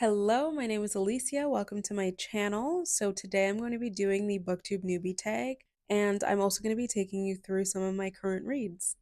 Hello, my name is Alicia. Welcome to my channel. So today I'm going to be doing the Booktube newbie tag, and I'm also going to be taking you through some of my current reads.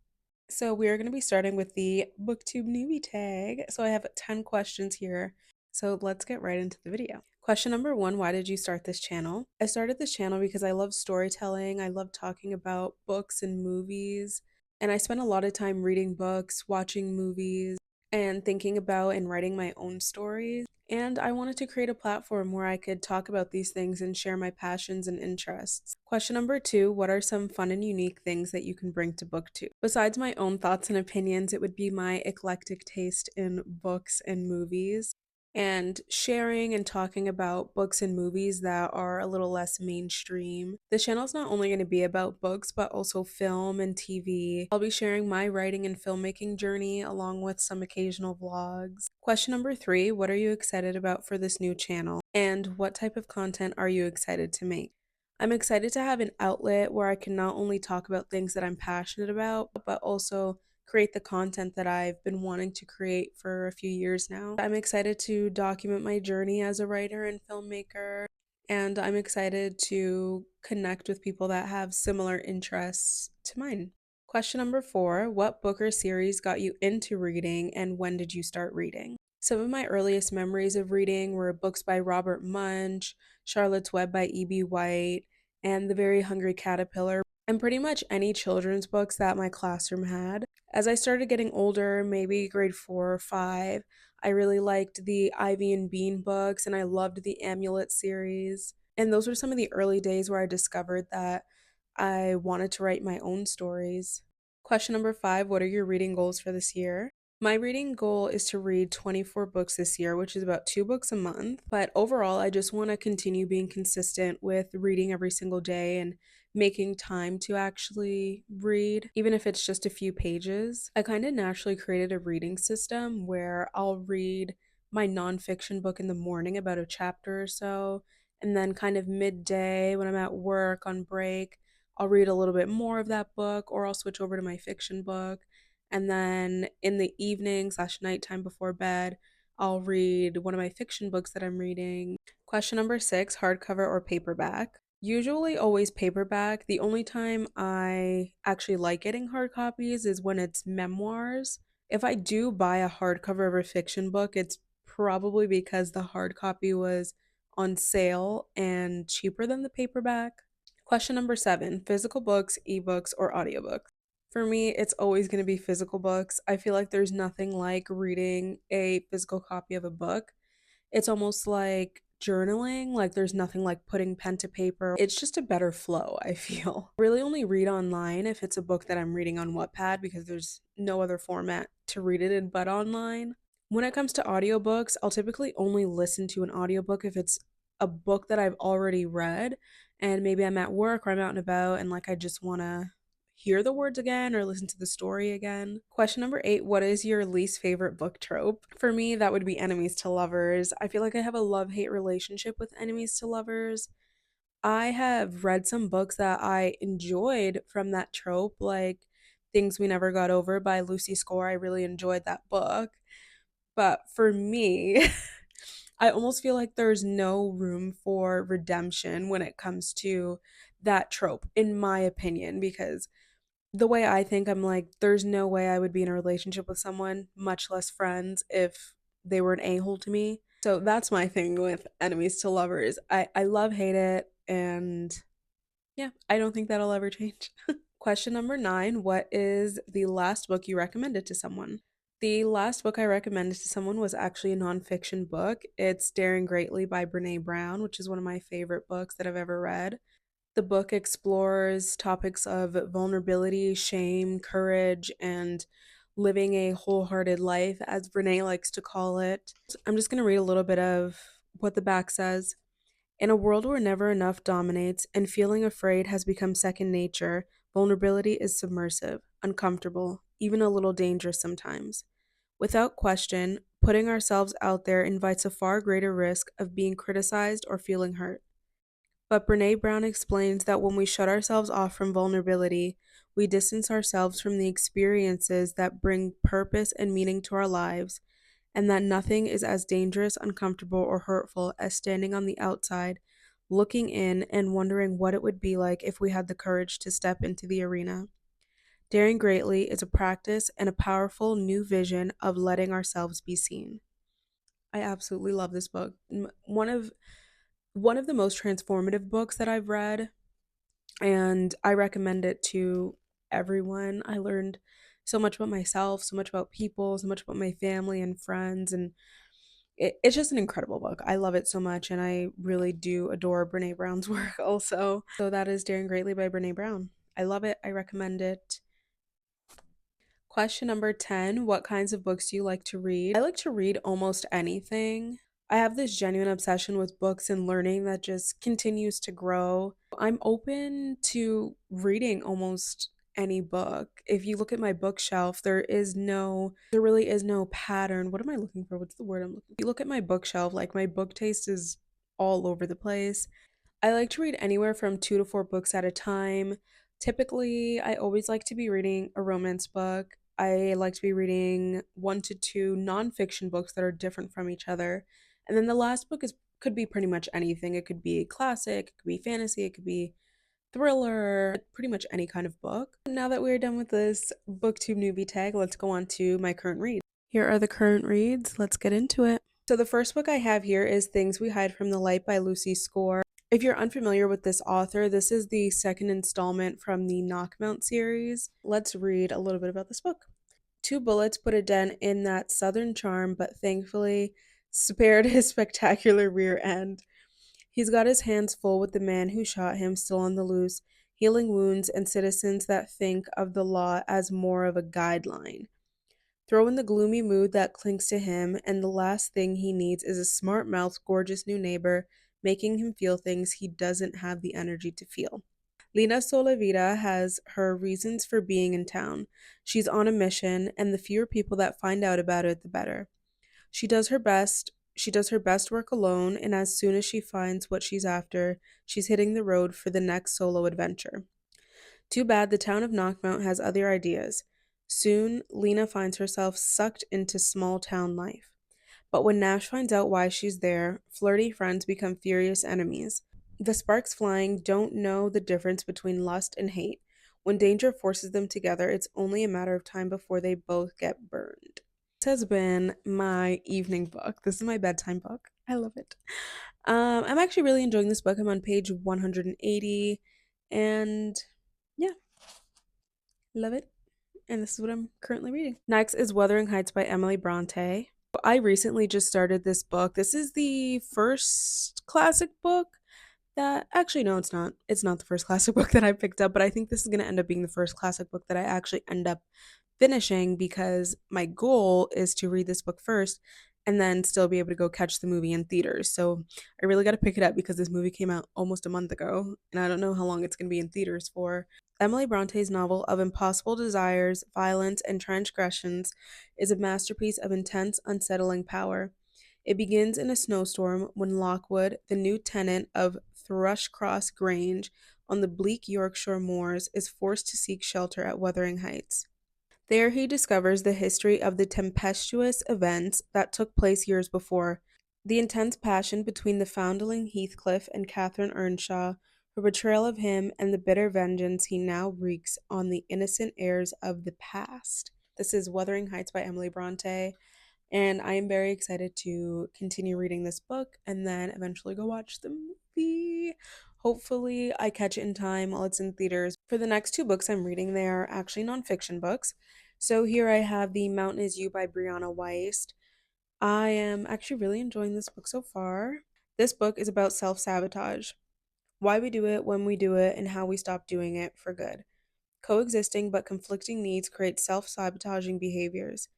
So we are going to be starting with the Booktube newbie tag. So I have 10 questions here. So let's get right into the video. Question number 1, why did you start this channel? I started this channel because I love storytelling. I love talking about books and movies, and I spent a lot of time reading books, watching movies, and thinking about and writing my own stories. And I wanted to create a platform where I could talk about these things and share my passions and interests. Question number 2, what are some fun and unique things that you can bring to BookTube? Besides my own thoughts and opinions, it would be my eclectic taste in books and movies, and sharing and talking about books and movies that are a little less mainstream. The channel is not only going to be about books, but also film and TV. I'll be sharing my writing and filmmaking journey along with some occasional vlogs. Question number 3, what are you excited about for this new channel? And what type of content are you excited to make? I'm excited to have an outlet where I can not only talk about things that I'm passionate about, but also create the content that I've been wanting to create for a few years now. I'm excited to document my journey as a writer and filmmaker, and I'm excited to connect with people that have similar interests to mine. Question number 4, what book or series got you into reading, and when did you start reading? Some of my earliest memories of reading were books by Robert Munsch, Charlotte's Web by E.B. White, and The Very Hungry Caterpillar, and pretty much any children's books that my classroom had. As I started getting older, maybe grade 4 or 5, I really liked the Ivy and Bean books, and I loved the Amulet series. And those were some of the early days where I discovered that I wanted to write my own stories. Question number 5, what are your reading goals for this year? My reading goal is to read 24 books this year, which is about 2 books a month. But overall, I just want to continue being consistent with reading every single day and making time to actually read, even if it's just a few pages. I kind of naturally created a reading system where I'll read my nonfiction book in the morning, about a chapter or so, and then kind of midday when I'm at work on break, I'll read a little bit more of that book, or I'll switch over to my fiction book. And then in the evening slash nighttime before bed, I'll read one of my fiction books that I'm reading. Question number 6, hardcover or paperback? Usually always paperback. The only time I actually like getting hard copies is when it's memoirs. If I do buy a hardcover of a fiction book, it's probably because the hard copy was on sale and cheaper than the paperback. Question number 7, physical books, ebooks, or audiobooks? For me, it's always going to be physical books. I feel like there's nothing like reading a physical copy of a book. It's almost like journaling, like there's nothing like putting pen to paper. It's just a better flow, I feel. I really only read online if it's a book that I'm reading on Wattpad, because there's no other format to read it in but online. When it comes to audiobooks, I'll typically only listen to an audiobook if it's a book that I've already read, and maybe I'm at work or I'm out and about and like I just want to hear the words again or listen to the story again. Question number 8, what is your least favorite book trope? For me, that would be enemies to lovers. I feel like I have a love-hate relationship with enemies to lovers. I have read some books that I enjoyed from that trope, like Things We Never Got Over by Lucy Score. I really enjoyed that book. But for me, I almost feel like there's no room for redemption when it comes to that trope, in my opinion, because the way I think, I'm like, there's no way I would be in a relationship with someone, much less friends, if they were an a-hole to me. So that's my thing with enemies to lovers. I love hate it, and yeah, I don't think that'll ever change. Question number 9, what is the last book you recommended to someone? The last book I recommended to someone was actually a nonfiction book. It's Daring Greatly by Brene Brown, which is one of my favorite books that I've ever read. The book explores topics of vulnerability, shame, courage, and living a wholehearted life, as Brene likes to call it. I'm just going to read a little bit of what the back says. In a world where never enough dominates and feeling afraid has become second nature, vulnerability is submersive, uncomfortable, even a little dangerous sometimes. Without question, putting ourselves out there invites a far greater risk of being criticized or feeling hurt. But Brene Brown explains that when we shut ourselves off from vulnerability, we distance ourselves from the experiences that bring purpose and meaning to our lives, and that nothing is as dangerous, uncomfortable, or hurtful as standing on the outside, looking in and wondering what it would be like if we had the courage to step into the arena. Daring greatly is a practice and a powerful new vision of letting ourselves be seen. I absolutely love this book. One of the most transformative books that I've read, and I recommend it to everyone. I learned so much about myself, so much about people, so much about my family and friends, and it's just an incredible book. I love it so much, and I really do adore Brene Brown's work also. So that is Daring Greatly by Brene Brown. I love it. I recommend it. Question number 10. What kinds of books do you like to read? I like to read almost anything. I have this genuine obsession with books and learning that just continues to grow. I'm open to reading almost any book. If you look at my bookshelf, there really is no pattern. What am I looking for? What's the word I'm looking for? If you look at my bookshelf, like my book taste is all over the place. I like to read anywhere from 2 to 4 books at a time. Typically, I always like to be reading a romance book. I like to be reading 1 to 2 nonfiction books that are different from each other. And then the last book is could be pretty much anything. It could be classic, it could be fantasy, it could be thriller, pretty much any kind of book. Now that we're done with this booktube newbie tag, let's go on to my current read. Here are the current reads. Let's get into it. So the first book I have here is Things We Hide from the Light by Lucy Score. If you're unfamiliar with this author, this is the second installment from the Knockmount series. Let's read a little bit about this book. 2 bullets put a dent in that southern charm, but thankfully spared his spectacular rear end. He's got his hands full with the man who shot him still on the loose, healing wounds and citizens that think of the law as more of a guideline. Throw in the gloomy mood that clings to him, and the last thing he needs is a smart mouthed, gorgeous new neighbor making him feel things he doesn't have the energy to feel. Lina Solavita has her reasons for being in town. She's on a mission, and the fewer people that find out about it, the better. She does her best. She does her best work alone, and as soon as she finds what she's after, she's hitting the road for the next solo adventure. Too bad the town of Knockmount has other ideas. Soon, Lena finds herself sucked into small town life. But when Nash finds out why she's there, flirty friends become furious enemies. The sparks flying don't know the difference between lust and hate. When danger forces them together, it's only a matter of time before they both get burned. This has been my evening book. This is my bedtime book. I love it. I'm actually really enjoying this book. I'm on page 180, and yeah, love it. And this is what I'm currently reading. Next is Wuthering Heights by Emily Bronte. I recently just started this book. This is the first classic book that actually no, it's not. It's not the first classic book that I picked up, but I think this is going to end up being the first classic book that I actually end up finishing because my goal is to read this book first and then still be able to go catch the movie in theaters. So I really got to pick it up because this movie came out almost a month ago and I don't know how long it's going to be in theaters for. Emily Bronte's novel of impossible desires, violence, and transgressions is a masterpiece of intense, unsettling power. It begins in a snowstorm when Lockwood, the new tenant of Thrushcross Grange on the bleak Yorkshire moors, is forced to seek shelter at Wuthering Heights. There he discovers the history of the tempestuous events that took place years before, the intense passion between the foundling Heathcliff and Catherine Earnshaw, her betrayal of him, and the bitter vengeance he now wreaks on the innocent heirs of the past. This is Wuthering Heights by Emily Bronte, and I am very excited to continue reading this book and then eventually go watch the movie. Hopefully, I catch it in time while it's in theaters. For the next 2 books I'm reading, they are actually nonfiction books. So here I have The Mountain Is You by Brianna Weist. I am actually really enjoying this book so far. This book is about self sabotage, why we do it, when we do it, and how we stop doing it for good. Coexisting but conflicting needs create self sabotaging behaviors.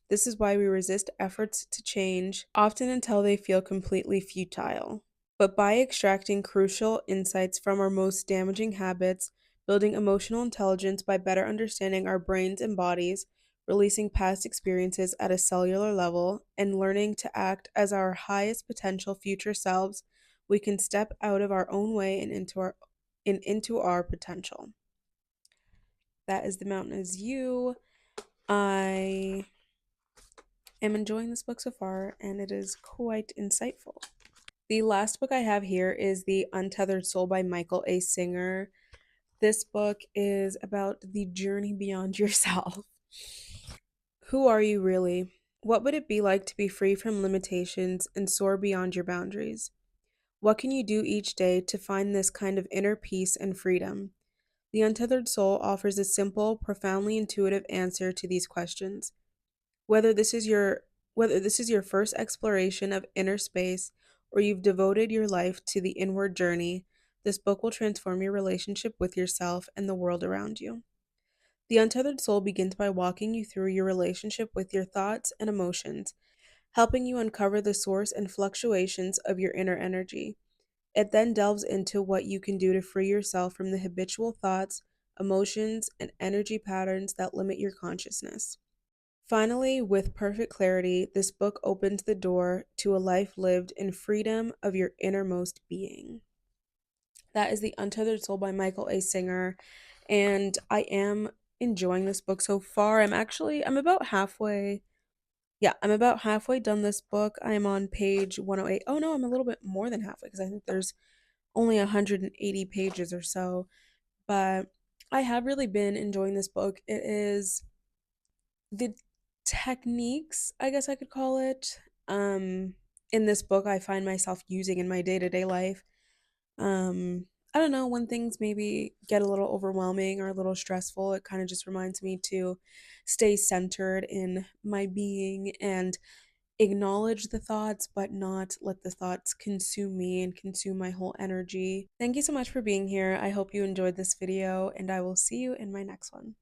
This is why we resist efforts to change, often until they feel completely futile. But by extracting crucial insights from our most damaging habits, building emotional intelligence by better understanding our brains and bodies, releasing past experiences at a cellular level, and learning to act as our highest potential future selves, we can step out of our own way and into our potential. That is The Mountain Is You. I am enjoying this book so far, and it is quite insightful. The last book I have here is The Untethered Soul by Michael A. Singer. This book is about the journey beyond yourself. Who are you really? What would it be like to be free from limitations and soar beyond your boundaries? What can you do each day to find this kind of inner peace and freedom? The Untethered Soul offers a simple, profoundly intuitive answer to these questions. Whether this is your whether this is your first exploration of inner space or you've devoted your life to the inward journey, this book will transform your relationship with yourself and the world around you. The Untethered Soul begins by walking you through your relationship with your thoughts and emotions, helping you uncover the source and fluctuations of your inner energy. It then delves into what you can do to free yourself from the habitual thoughts, emotions, and energy patterns that limit your consciousness. Finally, with perfect clarity, this book opens the door to a life lived in freedom of your innermost being. That is The Untethered Soul by Michael A. Singer, and I am enjoying this book so far. I'm about halfway. Yeah, I'm about halfway done this book. I'm on page 108. Oh no, I'm a little bit more than halfway because I think there's only 180 pages or so. But I have really been enjoying this book. It is the techniques, I guess I could call it, in this book I find myself using in my day-to-day life. I don't know, when things maybe get a little overwhelming or a little stressful, it kind of just reminds me to stay centered in my being and acknowledge the thoughts, but not let the thoughts consume me and consume my whole energy. Thank you so much for being here. I hope you enjoyed this video, and I will see you in my next one.